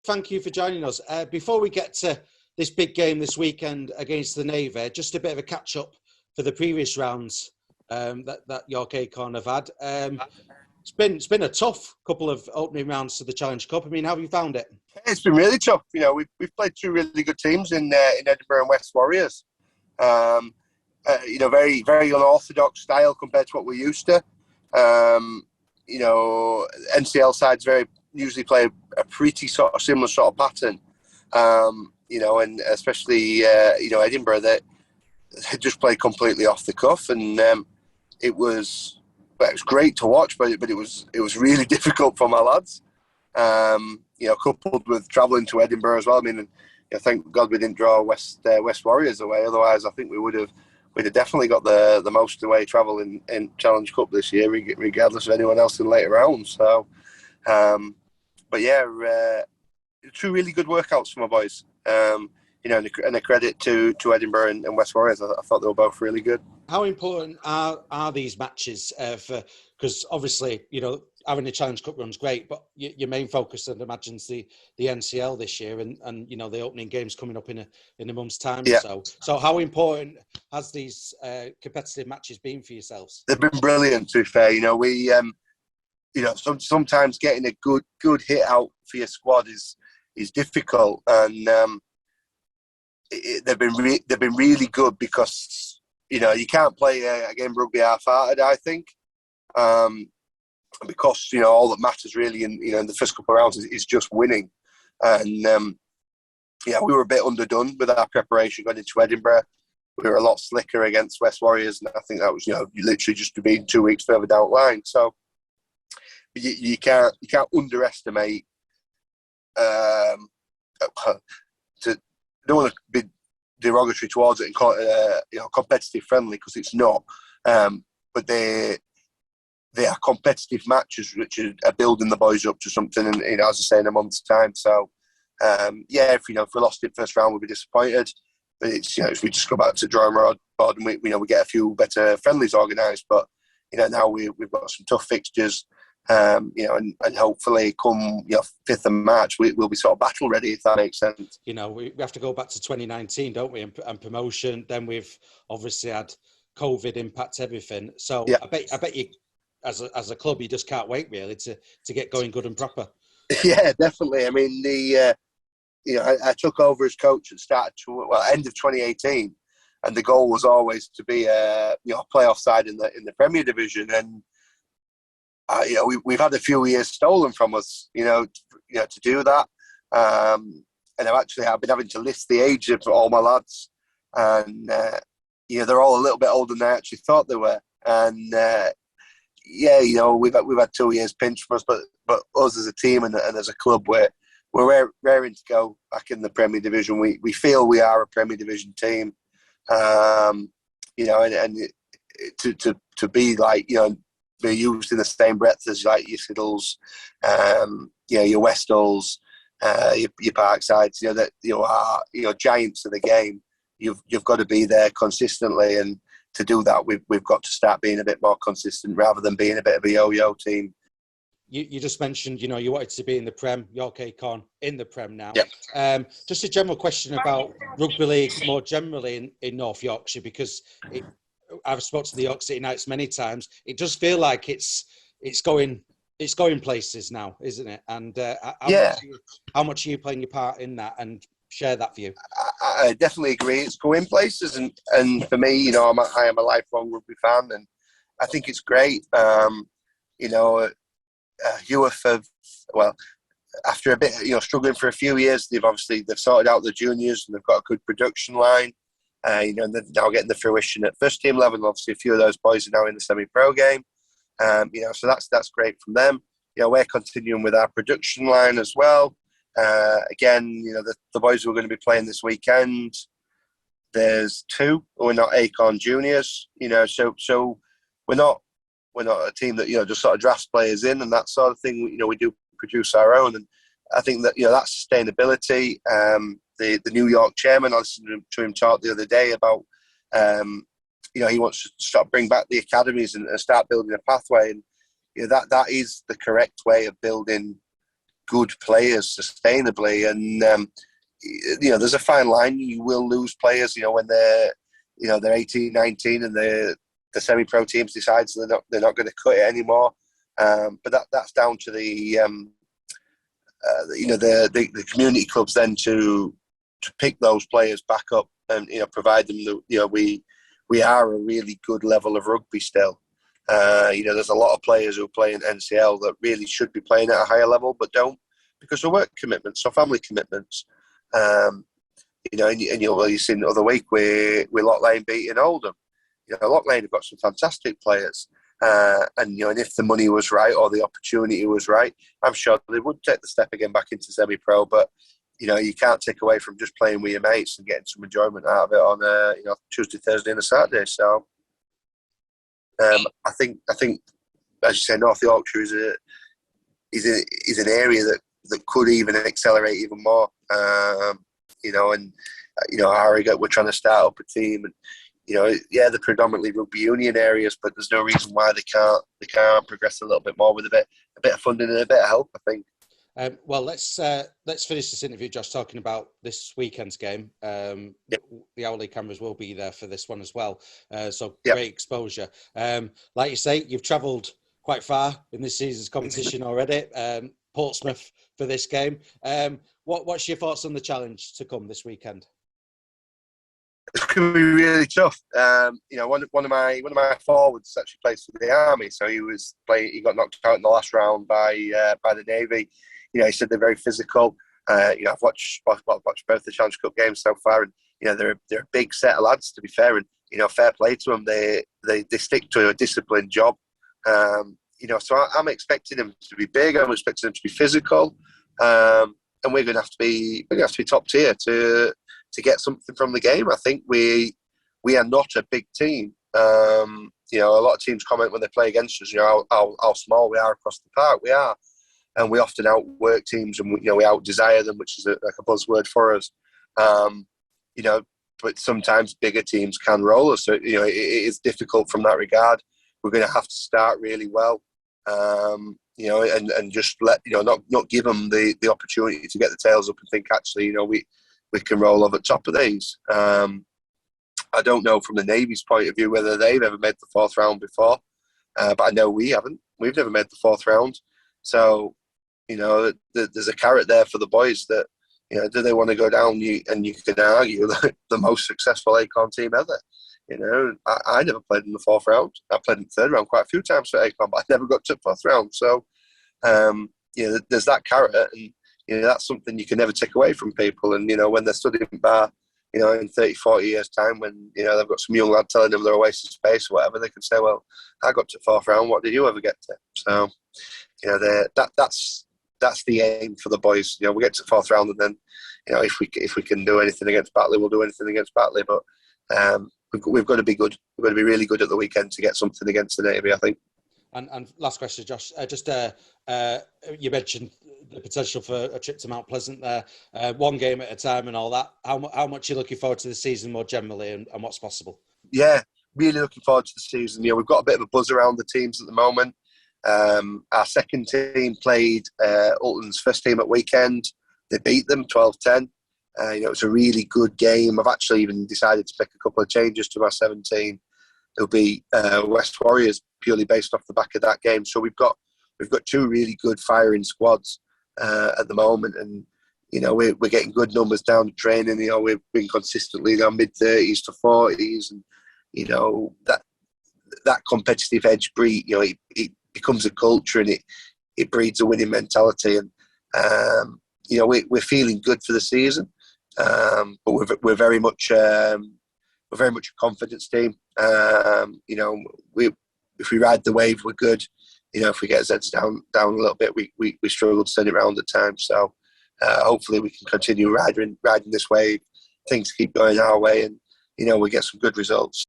Thank you for joining us. Before we get to this big game this weekend against the Navy, just a bit of a catch-up for the previous rounds that York Acorn have had. It's been a tough couple of opening rounds to the Challenge Cup. I mean, how have you found it? It's been really tough. You know, we've played two really good teams in Edinburgh and West Warriors. You know, very, very unorthodox style compared to what we're used to. You know, NCL sides usually play a pretty sort of similar sort of pattern. You know, and especially you know, Edinburgh, that just played completely off the cuff, and it was great to watch, but it was really difficult for my lads. You know, coupled with travelling to Edinburgh as well. I mean, you know, thank God we didn't draw West Warriors away. Otherwise, I think we'd have definitely got the most away travel in Challenge Cup this year, regardless of anyone else in later rounds. So, but yeah, two really good workouts for my boys. You know, and a credit to Edinburgh and West Warriors. I thought they were both really good. How important are these matches because obviously, you know, having a Challenge Cup run's great, but your main focus, I'd imagine, is the NCL this year, and you know, the opening game's coming up in a month's time. Yeah. So how important has these competitive matches been for yourselves? They've been brilliant, to be fair. You know, we you know, sometimes getting a good hit out for your squad is difficult, and they've been really good because, you know, you can't play a game of rugby half-hearted, I think. Because, you know, all that matters really in the first couple of rounds is just winning. And yeah, we were a bit underdone with our preparation going into Edinburgh. We were a lot slicker against West Warriors, and I think that was, you know, literally just being 2 weeks further down the line. So you can't underestimate. Don't want to be derogatory towards it and call it you know, competitive friendly, because it's not. But they are competitive matches which are building the boys up to something, and, you know, as I say, in a month's time. So yeah, if we lost it first round, we'd be disappointed. But it's, you know, if we just go back to drawing board and we get a few better friendlies organised. But, you know, now we've got some tough fixtures. You know, and hopefully come 5th of March, we'll be sort of battle ready, if that makes sense. You know, we have to go back to 2019, don't we? And promotion. Then we've obviously had COVID impact everything. So yeah. I bet you, as a club, you just can't wait really to get going good and proper. Yeah, definitely. I mean, you know, I took over as coach at end of 2018, and the goal was always to be a playoff side in the Premier Division, and you know, we've had a few years stolen from us, you know, to do that. And I've been having to list the age of all my lads, and you know, they're all a little bit older than I actually thought they were. And yeah, you know, we've had 2 years pinch from us, but us as a team and as a club, we're raring to go back in the Premier Division. We feel we are a Premier Division team, you know, and to be like, you know, be used in the same breath as like your Siddles, you know, your Westalls, your Parksides, you know, that are giants of the game. You've got to be there consistently, and to do that, we've got to start being a bit more consistent rather than being a bit of a yo-yo team. You just mentioned, you know, you wanted to be in the Prem, York Acorn in the Prem now. Yep. Just a general question about rugby league more generally in North Yorkshire, because I've spoken to the York City Knights many times. It does feel like it's going places now, isn't it? And how much are you playing your part in that, and share that view? I definitely agree. It's going places, and for me, you know, I am a lifelong rugby fan, and I think it's great. You know, Youth have, well, after a bit, you know, struggling for a few years, they've sorted out the juniors, and they've got a good production line. You know, and they're now getting the fruition at first team level. Obviously, a few of those boys are now in the semi-pro game. You know, so that's great from them. You know, we're continuing with our production line as well. Again, you know, the boys who are going to be playing this weekend, there's 2 who are not Acorn juniors. You know, so we're not a team that, you know, just sort of drafts players in and that sort of thing. You know, we do produce our own, and I think that, you know, that sustainability. The New York chairman, I listened to him talk the other day about, you know, he wants to bring back the academies and start building a pathway. And, you know, that is the correct way of building good players sustainably. And there's a fine line. You will lose players, when they're 18, 19, and the semi-pro teams decides they're not going to cut it anymore. But that's down to the community clubs then to pick those players back up and provide them we are a really good level of rugby still. There's a lot of players who play in NCL that really should be playing at a higher level but don't because of work commitments or family commitments. And you've seen the other week with Loch Lane beating Oldham. Loch Lane have got some fantastic players. And if the money was right or the opportunity was right, I'm sure they would take the step again back into semi-pro. But you can't take away from just playing with your mates and getting some enjoyment out of it on Tuesday, Thursday, and a Saturday. So I think as you say, North Yorkshire is an area that could even accelerate even more. Harrogate, we're trying to start up a team, and they're predominantly rugby union areas, but there's no reason why they can't progress a little bit more with a bit of funding and a bit of help, I think. Well, let's finish this interview, Josh, talking about this weekend's game. Yep. The Owley cameras will be there for this one as well, so Yep. Great exposure. Like you say, you've travelled quite far in this season's competition already. Portsmouth for this game. What's your thoughts on the challenge to come this weekend? It's going to be really tough. One of my forwards actually plays for the Army, so he got knocked out in the last round by the Navy. He said they're very physical. I've watched both the Challenge Cup games so far, and they're a big set of lads, to be fair, and fair play to them. They stick to a disciplined job. So I'm expecting them to be big. I'm expecting them to be physical, and we're going to have to be top tier to get something from the game. I think we are not a big team. A lot of teams comment when they play against us, how small we are across the park. We are, and we often outwork teams, and we out-desire them, which is like a buzzword for us. But sometimes bigger teams can roll us. So it is difficult from that regard. We're going to have to start really well, and just not give them the opportunity to get the tails up and think actually, we can roll over the top of these. I don't know from the Navy's point of view whether they've ever made the fourth round before, but I know we haven't. We've never made the fourth round. So, there's a carrot there for the boys that, do they want to go down? And you can argue that the most successful Acorn team ever. I never played in the fourth round. I played in the third round quite a few times for Acorn, but I never got to the fourth round. So, there's that carrot, and that's something you can never take away from people. And when they're studying bar, in 30, 40 years' time, when they've got some young lad telling them they're a waste of space or whatever, they can say, "Well, I got to fourth round. What did you ever get to?" So, that's the aim for the boys. We get to fourth round, and then, if we can do anything against Batley, we'll do anything against Batley. But we've got to be good. We've got to be really good at the weekend to get something against the Navy, I think. And last question, Josh. You mentioned the potential for a trip to Mount Pleasant there. One game at a time and all that. How much are you looking forward to the season more generally, and what's possible? Yeah, really looking forward to the season. We've got a bit of a buzz around the teams at the moment. Our second team played Ulton's first team at weekend. They beat them 12-10. It was a really good game. I've actually even decided to make a couple of changes to my 17. It'll be West Warriors purely based off the back of that game. So we've got two really good firing squads at the moment, and we're getting good numbers down to training. We've been consistently in our mid-30s to 40s, and that competitive edge breed. It becomes a culture, and it breeds a winning mentality. And we're feeling good for the season, but we're very much a confidence team. If we ride the wave, we're good. If we get Zeds down a little bit, we struggle to turn it around at times. So hopefully we can continue riding this wave. Things keep going our way, and we get some good results.